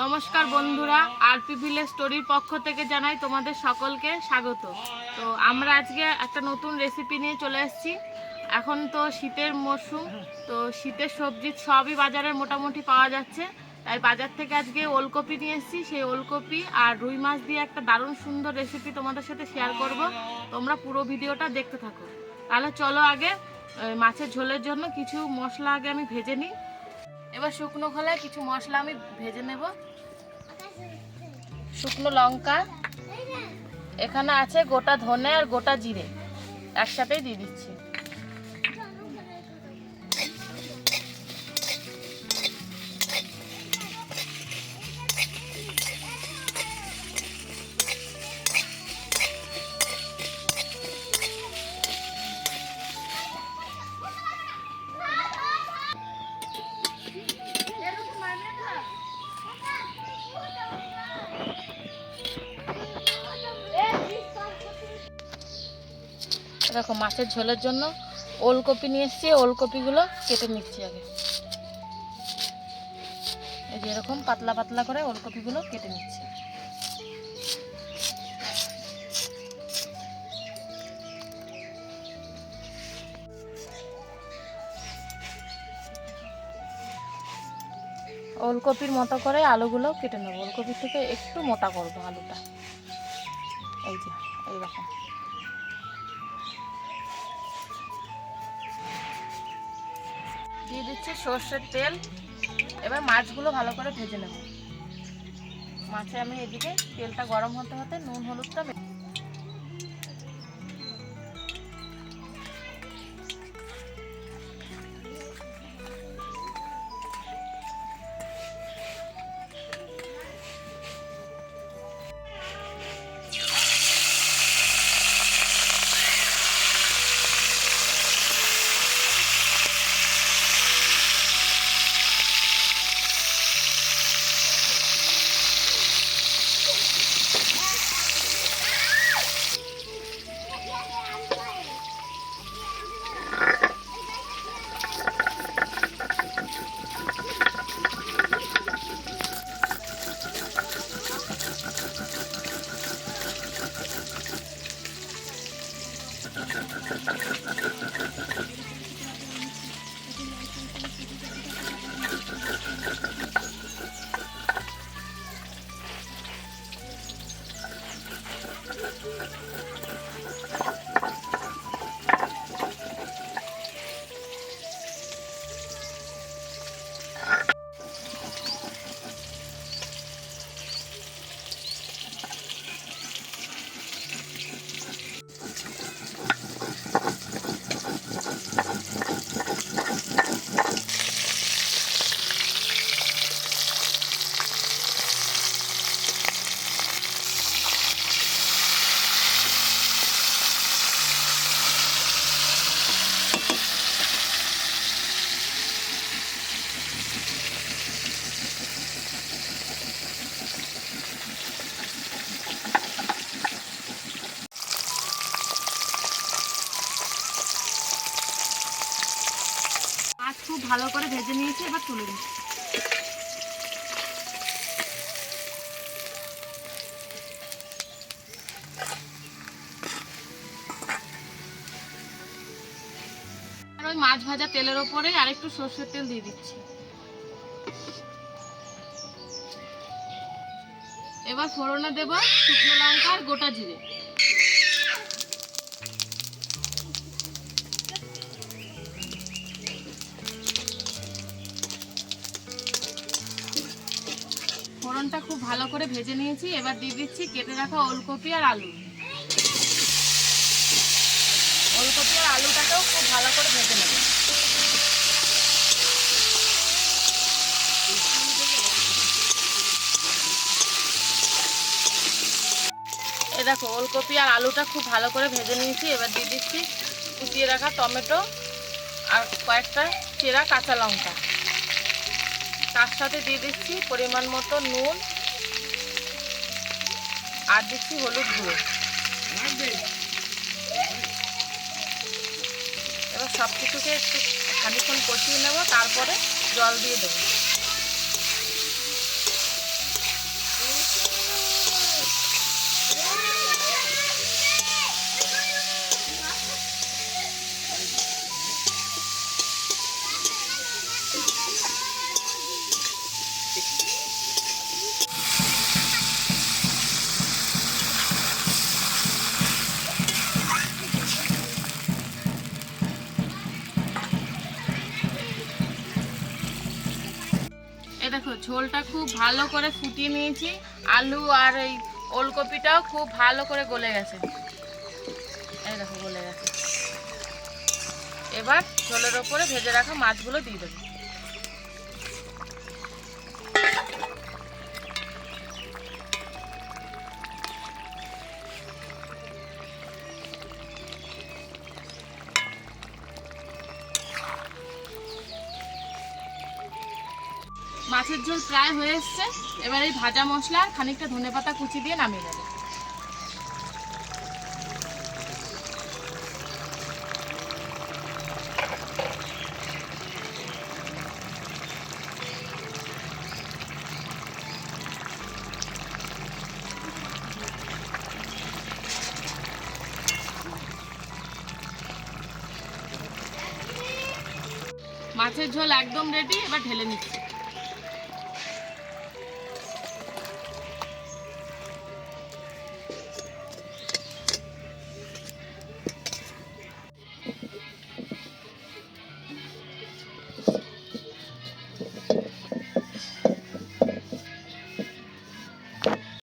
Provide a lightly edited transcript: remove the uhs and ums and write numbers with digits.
নমস্কার বন্ধুরা, RP village স্টোরির পক্ষ থেকে জানাই তোমাদের সকলকে স্বাগত। তো আমরা আজকে একটা নতুন রেসিপি নিয়ে চলে এসেছি। এখন তো শীতের মরশুম, তো শীতের সবজি সবই বাজারে মোটামুটি পাওয়া যাচ্ছে। তাই বাজার থেকে আজকে ওলকপি নিয়ে এসেছি। সেই ওলকপি আর রুই মাছ দিয়ে একটা দারুণ সুন্দর রেসিপি তোমাদের সাথে শেয়ার করব। তোমরা পুরো ভিডিওটা দেখতে থাকো। তাহলে চলো আগে মাছের ঝোলের জন্য কিছু মশলা আগে আমি ভেজে নিই। এবার শুকনো খোলায় কিছু মশলা আমি ভেজে নেব। শুকনো লঙ্কা, এখানে আছে গোটা ধনে আর গোটা জিরে, একসাথেই দিয়ে দিচ্ছি। দেখো মাছের ঝোলের জন্য ওলকপি নিয়ে এসেছি, ওলকপিগুলো কেটে নিচ্ছি আগে। এই যে এরকম পাতলা পাতলা করে ওলকপিগুলো কেটে নিচ্ছি। ওলকপির মতো করে আলুগুলো কেটে নেবো। ওলকপির থেকে একটু মোটা করবো আলুটা, এই যে এইরকম। দিয়ে দিচ্ছি সর্ষের তেল। এবার মাছগুলো ভালো করে ভেজে নেব। মাছে আমি এদিকে তেলটা গরম হতে হতে নুন হলুদটা খুব ভালো করে ভেজে নিয়েছি। এবার তুলে দিচ্ছি। আর ওই মাছ ভাজা তেলের ওপরে আরেকটু সরষের তেল দিয়ে দিচ্ছি। এবার ফোড়নে দেব শুকনো লঙ্কা আর গোটা জিরে। ফোড়নটা খুব ভালো করে ভেজে নিয়েছি। এবার দিয়ে দিচ্ছি কেটে রাখা ওলকপি আর আলু। ওলকপি আর আলুটাকেও খুব ভালো করে ভেজে নেব। এই দেখো ওলকপি আর আলুটা খুব ভালো করে ভেজে নিয়েছি। এবার দিয়ে দিচ্ছি কুচিয়ে রাখা টমেটো আর কয়েকটা চেরা কাঁচা লঙ্কা। তার সাথে দিয়ে দিচ্ছি পরিমাণ মতো নুন আর দিচ্ছি হলুদ গুঁড়ো। এবার সব কিছুকে একটু খানিকক্ষণ কষিয়ে নেব, তারপরে জল দিয়ে দেবো। ঝোলটা খুব ভালো করে ফুটিয়ে নিয়েছি, আলু আর এই ওলকপিটাও খুব ভালো করে গলে গেছে, এই দেখো গলে গেছে। এবার ঝোলের ওপরে ভেজে রাখা মাছগুলো দিয়ে দেবো। মাছের ঝোল প্রায় হয়ে এসছে, এবার এই ভাজা মশলা আর খানিকটা ধনেপাতা কুচি দিয়ে নামিয়ে দেবো। মাছের ঝোল একদম রেডি, এবার ঢেলে নিচ্ছি।